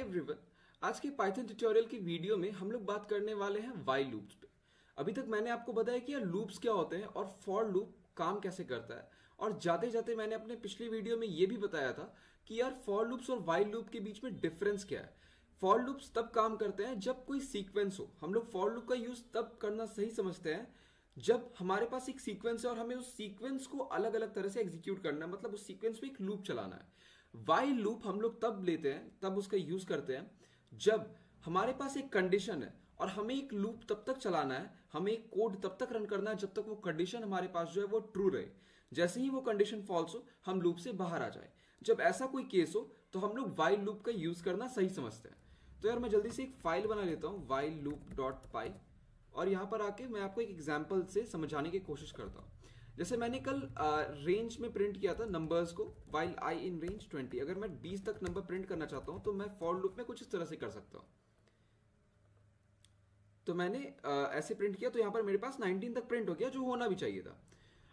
Everyone, आज के Python tutorial की वीडियो में हम लोग बात करने वाले हैं व्हाइल लूप्स पे। अभी तक मैंने आपको बताया कि यार लूप्स क्या होते हैं और फॉर लूप काम कैसे करता है, और जाते जाते मैंने अपने पिछली वीडियो में ये भी बताया था कि यार फॉर लूप्स और व्हाइल लूप के बीच में डिफरेंस क्या है। फॉर लूप्स तब काम करते हैं जब कोई सीक्वेंस हो। हम लोग फॉर लूप का यूज तब करना सही समझते हैं जब हमारे पास एक सीक्वेंस है और हमें उस सीक्वेंस को अलग अलग तरह से एग्जीक्यूट करना है, मतलब उस सीक्वेंस में एक लूप चलाना है। व्हाइल लूप हम लोग तब लेते हैं, तब उसका यूज करते हैं जब हमारे पास एक कंडीशन है और हमें एक लूप तब तक चलाना है, हमें एक कोड तब तक रन करना है जब तक वो कंडीशन हमारे पास जो है वो ट्रू रहे। जैसे ही वो कंडीशन फॉल्स हो, हम लूप से बाहर आ जाए। जब ऐसा कोई केस हो तो हम लोग व्हाइल लूप का यूज करना सही समझते हैं। तो यार मैं जल्दी से एक फाइल बना लेता हूं while loop.py, और यहां पर आके मैं आपको एक एग्जांपल से समझाने की कोशिश करता हूं। जैसे मैंने कल रेंज में प्रिंट किया था नंबर्स को, while I in range 20। अगर मैं 20 तक नंबर प्रिंट करना चाहता हूं तो मैं फॉर लूप में कुछ इस तरह से कर सकता हूं। तो मैंने ऐसे प्रिंट किया तो यहां पर मेरे पास 19 तक प्रिंट हो गया, जो होना भी चाहिए था।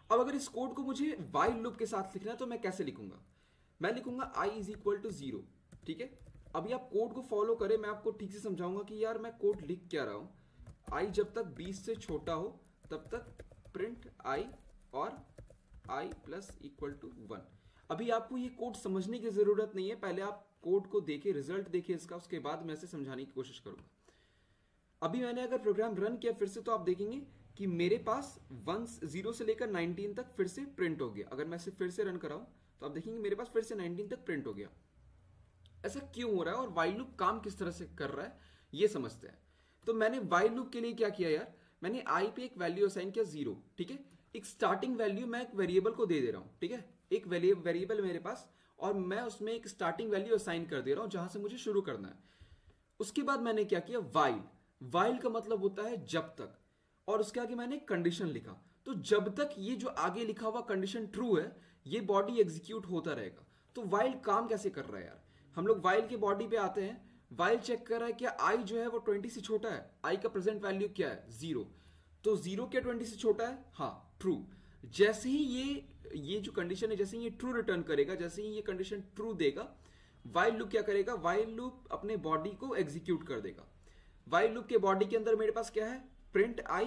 अब अगर इस कोड को मुझे व्हाइल लूप के साथ लिखना है तो मैं कैसे लिखूंगा? मैं लिखूंगा i इज इक्वल टू 0। ठीक है, अभी आप कोड को फॉलो करें, मैं आपको ठीक से समझाऊंगा कि यार मैं कोड लिख क्या रहा हूं। i जब तक 20 से छोटा हो तब तक प्रिंट i और i प्लस इक्वल टू 1। अभी आपको ये कोड समझने की जरूरत नहीं है, पहले आप कोड को देखें, रिजल्ट देखें इसका, उसके बाद मैं इसे समझाने की कोशिश करूंगा। अभी मैंने अगर प्रोग्राम रन किया फिर से तो आप देखेंगे कि मेरे पास 0 से लेकर 19 तक फिर से प्रिंट हो गया। अगर मैं इसे फिर से रन कराऊं तो आप देखेंगे मेरे पास फिर से 19 तक प्रिंट हो गया। ऐसा क्यों हो रहा है और व्हाइल लूप काम किस तरह से कर रहा है ये समझते हैं। तो मैंने व्हाइल लूप के लिए क्या किया यार, मैंने i पे एक वैल्यू असाइन किया 0। ठीक है, एक स्टार्टिंग वैल्यू मैं एक वेरिएबल को दे रहा हूं। ठीक है, एक वेरिएबल मेरे पास और मैं उसमें एक स्टार्टिंग वैल्यू असाइन कर दे रहा हूं जहां से मुझे शुरू करना है। उसके बाद मैंने क्या किया, व्हाइल का मतलब होता है जब तक, और उसके आगे मैंने कंडीशन लिखा। तो जब तक ये जो आगे लिखा हुआ कंडीशन ट्रू है, ये बॉडी एग्जीक्यूट होता रहेगा। तो व्हाइल काम कैसे कर रहा है यार, हम लोग व्हाइल के बॉडी पे आते हैं। व्हाइल चेक कर रहा है क्या i जो है वो 20 से छोटा है। i का प्रेजेंट वैल्यू क्या है, 0। तो 0 क्या 20 से छोटा है? हाँ, ट्रू। जैसे ही ये जो कंडीशन है, जैसे ही ये ट्रू रिटर्न करेगा, जैसे ही ये कंडीशन ट्रू देगा, व्हाइल लूप क्या करेगा, व्हाइल लूप अपने बॉडी को एग्जीक्यूट कर देगा। व्हाइल लूप के बॉडी के अंदर मेरे पास क्या है, प्रिंट i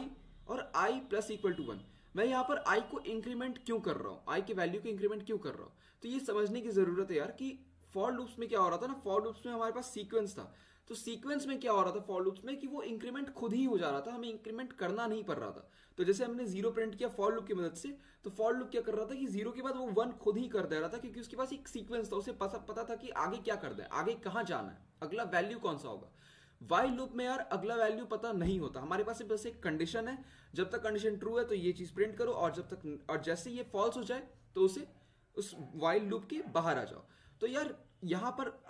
और i प्लस इक्वल टू 1। मैं यहां पर i को इंक्रीमेंट क्यों कर रहा हूं, i की वैल्यू को इंक्रीमेंट क्यों कर रहा हूं? तो ये समझने की जरूरत है यार कि फॉर लूप्स में क्या हो रहा था ना, फॉर लूप्स में हमारे पास सीक्वेंस था। तो सीक्वेंस में क्या हो रहा था फॉर लूप्स में कि वो इंक्रीमेंट खुद ही हो जा रहा था, हमें इंक्रीमेंट करना नहीं पड़ रहा था। तो जैसे हमने 0 प्रिंट किया फॉर लूप की मदद से, तो फॉर लूप क्या कर रहा था कि 0 के बाद वो 1 खुद ही कर दे रहा था, क्योंकि उसके पास एक सीक्वेंस था, उसे पता था कि आगे क्या करना है, आगे कहां जाना है, अगला वैल्यू कौन सा होगा। व्हाइल लूप में यार अगला वैल्यू पता नहीं होता, हमारे पास बस एक कंडीशन है। जब तक कंडीशन ट्रू है तो ये चीज प्रिंट करो, और जैसे ये फॉल्स हो जाए तो उसे उस व्हाइल लूप के बाहर आ जाओ। तो यार यहां पर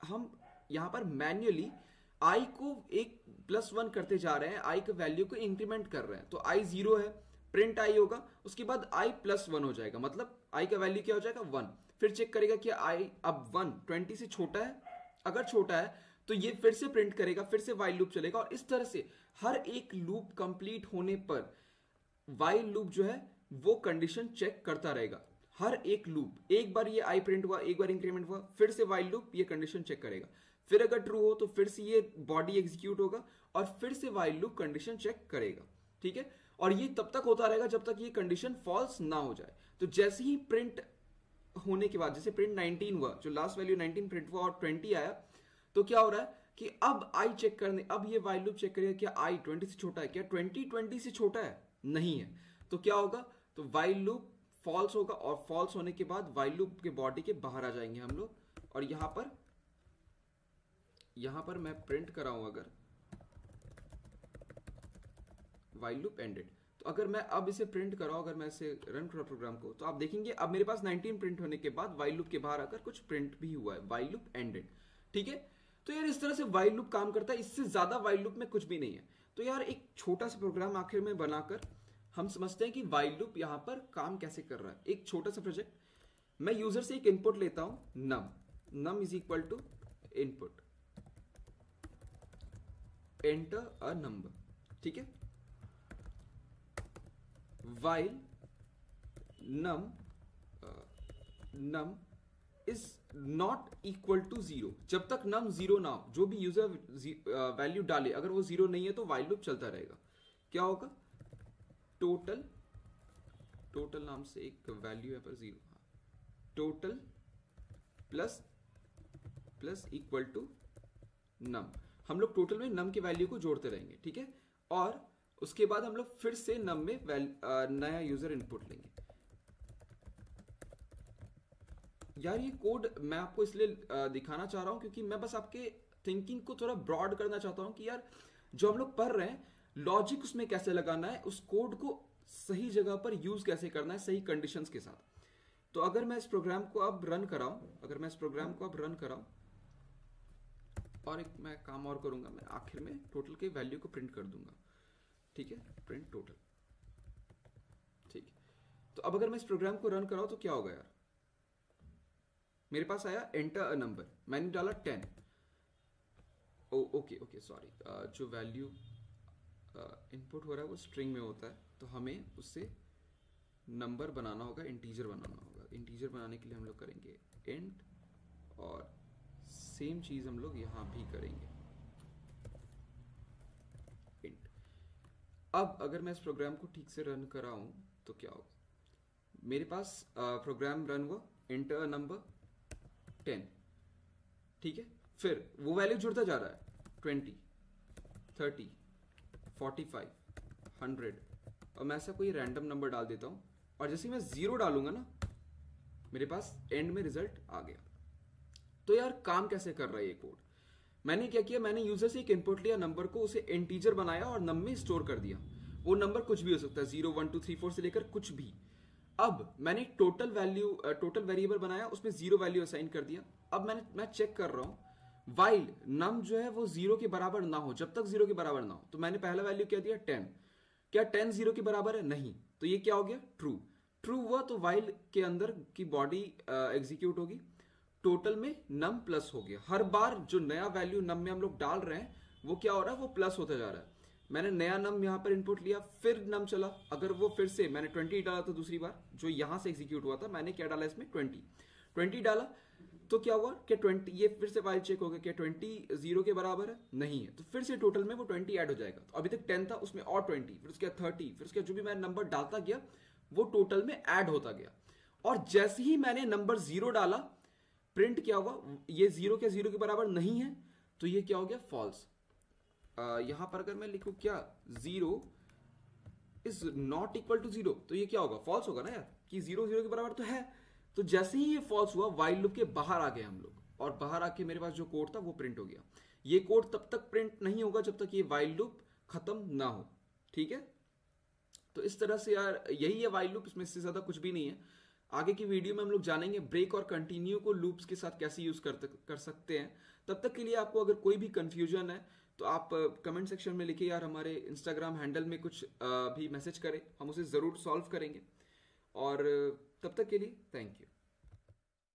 हम यहां पर मैन्युअली i को 1+1 करते जा रहे हैं, i के वैल्यू को इंक्रीमेंट कर रहे हैं। तो i 0 है, प्रिंट i होगा, उसके बाद i प्लस 1 हो जाएगा, मतलब i का वैल्यू क्या हो जाएगा, 1। फिर चेक करेगा कि i अब 1 20 से छोटा है। अगर छोटा है तो ये फिर से प्रिंट करेगा, फिर से व्हाइल लूप चलेगा, और इस तरह से हर एक लूप कंप्लीट होने पर व्हाइल लूप जो है वो कंडीशन चेक करता रहेगा। हर एक लूप, एक बार ये i प्रिंट हुआ, एक बार इंक्रीमेंट हुआ, फिर से व्हाइल लूप ये कंडीशन चेक करेगा। फिर अगर ट्रू हो तो फिर से ये बॉडी एग्जीक्यूट होगा और फिर से व्हाइल लूप कंडीशन चेक करेगा। ठीक है, और ये तब तक होता रहेगा जब तक ये कंडीशन फॉल्स ना हो जाए। तो जैसे ही प्रिंट होने के बाद, जैसे प्रिंट 19 हुआ, जो लास्ट वैल्यू 19 प्रिंट हुआ और 20 आया, तो क्या हो रहा है कि अब i चेक करने, अब ये व्हाइल लूप चेक करेगा क्या i 20 से छोटा है, क्या 20 से छोटा है, नहीं है। तो क्या होगा, तो व्हाइल लूप फॉल्स होगा, और फॉल्स होने के बाद व्हाइल लूप के बॉडी के बाहर आ जाएंगे हम लोग। और यहां पर मैं प्रिंट कराऊं अगर व्हाइल लूप एंडेड, तो अगर मैं अब इसे प्रिंट कराऊं, अगर मैं इसे रन करूं प्रोग्राम को, तो आप देखेंगे अब मेरे पास 19 प्रिंट होने के बाद व्हाइल लूप के बाहर आकर कुछ प्रिंट भी हुआ है, व्हाइल लूप एंडेड। ठीक है, तो यार इस तरह से व्हाइल लूप काम करता है, इससे ज्यादा व्हाइल लूप में कुछ भी नहीं है। तो यार एक छोटा सा प्रोग्राम आखिर में बनाकर हम समझते हैं कि व्हाइल लूप यहां पर काम कैसे कर रहा है। एक छोटा सा प्रोजेक्ट, मैं यूजर से एक इनपुट लेता हूं num is equal to input, enter a number. ठीक है, while num is not equal to zero, जब तक नम जीरो ना हो, जो भी यूजर वैल्यू डाले अगर वो जीरो नहीं है तो वाइल लूप चलता रहेगा। क्या होगा, टोटल, टोटल नाम से एक वैल्यू है पर zero, total plus plus equal to नम। हम लोग टोटल में नम के वैल्यू को जोड़ते रहेंगे, ठीक है। और उसके बाद हम लोग फिर से नम में नया यूजर इनपुट लेंगे। यार ये कोड मैं आपको इसलिए दिखाना चाह रहा हूं क्योंकि मैं बस आपके थिंकिंग को थोड़ा ब्रॉड करना चाहता हूं कि यार जो हम लोग पढ़ रहे हैं लॉजिक उसमें कैसे लगाना है, उस कोड को सही जगह पर यूज कैसे करना है सही कंडीशंस के साथ। तो अगर मैं इस प्रोग्राम को अब रन कराऊं, अगर मैं इस प्रोग्राम को अब रन कराऊं और एक मैं काम और करूंगा, मैं आखिर में टोटल के वैल्यू को प्रिंट कर दूंगा, ठीक है, प्रिंट टोटल, ठीक है। तो अब अगर मैं इस प्रोग्राम को रन कराऊं तो क्या होगा यार, मेरे पास आया एंटर अ नंबर, मैंने डाला 10। ओके ओके सॉरी, जो वैल्यू इनपुट हो रहा है वो स्ट्रिंग में होता है, तो हमें उससे नंबर बनाना होगा, इंटीजर बनाना होगा। इंटीजर बनाने के लिए हम लोग करेंगे इंट, और सेम चीज हम लोग यहां भी करेंगे इंट। अब अगर मैं इस प्रोग्राम को ठीक से रन कराऊं तो क्या होगा, मेरे पास प्रोग्राम रन हुआ, एंटर नंबर 10, ठीक है। फिर वो वैल्यू जुड़ता जा रहा है, 20, 30, 45, 100, और मैं ऐसा कोई रैंडम नंबर डाल देता हूं, और जैसे ही मैं 0 डालूंगा ना, मेरे पास एंड में रिजल्ट आ गया। तो यार काम कैसे कर रहा है ये कोड, मैंने क्या किया, मैंने यूजर से एक इनपुट लिया नंबर को, उसे इंटीजर बनाया और नम में स्टोर कर दिया। वो नंबर कुछ भी हो सकता है, 0, 1, 2, 3, 4 से लेकर कुछ भी। अब मैंने टोटल वैल्यू, टोटल वेरिएबल बनाया, उसमें 0 वैल्यू असाइन कर दिया। अब मैं चेक कर रहा हूं वाइल नम जो है वो 0 के बराबर ना हो, जब तक 0 के बराबर ना हो। तो मैंने पहला वैल्यू क्या दिया, 10। क्या 10 0 के बराबर है, नहीं, तो ये क्या हो गया, ट्रू। ट्रू हुआ तो वाइल के अंदर की बॉडी एग्जीक्यूट होगी, टोटल में नम प्लस हो गया। हर बार जो नया वैल्यू नम में हम लोग डाल रहे हैं वो क्या हो रहा है, वो प्लस होता जा रहा है। मैंने नया नम यहां पर इनपुट लिया, फिर नम चला, अगर वो फिर से मैंने 20 डाला तो दूसरी बार जो यहां से एग्जीक्यूट हुआ था, मैंने क्या डाला इसमें, 20 डाला, तो क्या हुआ कि 20, ये फिर से वाइल चेक हो गया, क्या 20 0 के बराबर है, नहीं है, तो फिर से टोटल में वो 20 ऐड हो जाएगा। तो अभी तक 10 था, उसमें और 20, फिर उसके बाद 30, फिर उसके बाद जो भी मैं नंबर डालता गया वो टोटल में ऐड होता गया। और जैसे ही मैंने नंबर 0 डाला, प्रिंट क्या हुआ, ये 0 क्या 0 के बराबर नहीं है, तो ये क्या हो गया, फॉल्स। यहां पर अगर मैं लिखूं क्या, 0 इज नॉट इक्वल टू 0, तो ये क्या होगा, फॉल्स होगा ना यार, कि 0 0 के बराबर तो है। तो जैसे ही ये फॉल्स हुआ, वाइल लूप के बाहर आ गए हम लोग, और बाहर आके मेरे पास जो कोड था वो प्रिंट हो गया। ये कोड तब तक प्रिंट नहीं होगा जब तक ये वाइल लूप खत्म ना हो, ठीक है। तो इस तरह से यार यही है वाइल लूप, इसमें इससे ज्यादा कुछ भी नहीं है। आगे की वीडियो में हम लोग जानेंगे ब्रेक और कंटिन्यू को लूप्स के साथ कैसे यूज कर सकते हैं। तब तक के लिए आपको अगर कोई भी कंफ्यूजन है तो आप कमेंट सेक्शन में लिखिए, यार हमारे इंस्टाग्राम हैंडल में कुछ भी मैसेज करें, हम उसे जरूर सॉल्व करेंगे। और तब तक के लिए थैंक यू।